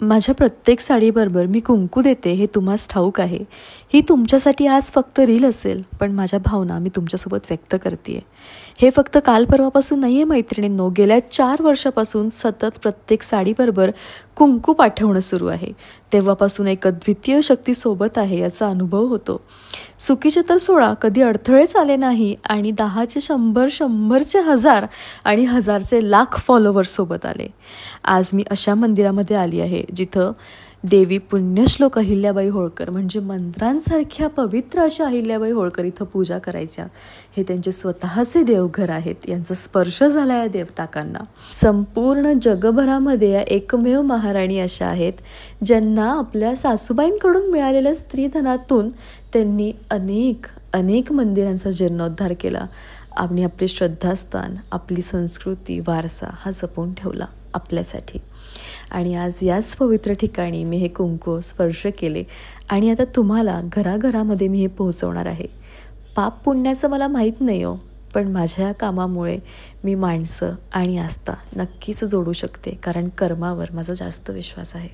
माझ्या प्रत्येक साडीबरोबर मी कुंकू देते हे तुम्हास ठाऊक आहे. ही तुमच्यासाठी आज फक्त रील असेल, पण माझ्या भावना मी तुमच्यासोबत व्यक्त करते. हे फक्त काल परवापासून नाही आहे मैत्रिणींनो, गेल्या 4 वर्षापासून सतत प्रत्येक साडीबरोबर कुंकू पाठवणं सुरू आहे. तेव्हापासून एक अद्वितीय शक्ती सोबत आहे याचा अनुभव होतो. चुकीचे तर सोडा, कधी अडथळेच आले नाही आणि 10चे 100, 100चे 1000 आणि 1000चे लाख फॉलोवर्स सोबत आले. आज मी अशा मंदिरामध्ये आली आहे जिथं देवी पुण्यश्लोक अहिल्याबाई होळकर म्हणजे मंत्रांसारख्या पवित्र अशा अहिल्याबाई होळकर इथं पूजा करायच्या. हे त्यांचे स्वतःचे देवघर आहेत. यांचा स्पर्श झाला या देवताकांना. संपूर्ण जगभरामध्ये या एकमेव महाराणी अशा आहेत ज्यांना आपल्या सासूबाईंकडून मिळालेल्या स्त्रीधनातून त्यांनी अनेक अनेक मंदिरांचा जीर्णोद्धार केला आणि आपले श्रद्धास्थान, आपली संस्कृती, वारसा हा जपून ठेवला आपल्यासाठी. आणि आज याच पवित्र ठिकाणी मी हे कुंकू स्पर्श केले आणि आता तुम्हाला घराघरामध्ये मी हे पोहोचवणार आहे. पाप पुण्याचं मला माहीत नाही हो, पण माझ्या कामामुळे मी माणसं आणि आस्था नक्कीच जोडू शकते, कारण कर्मावर माझा जास्त विश्वास आहे.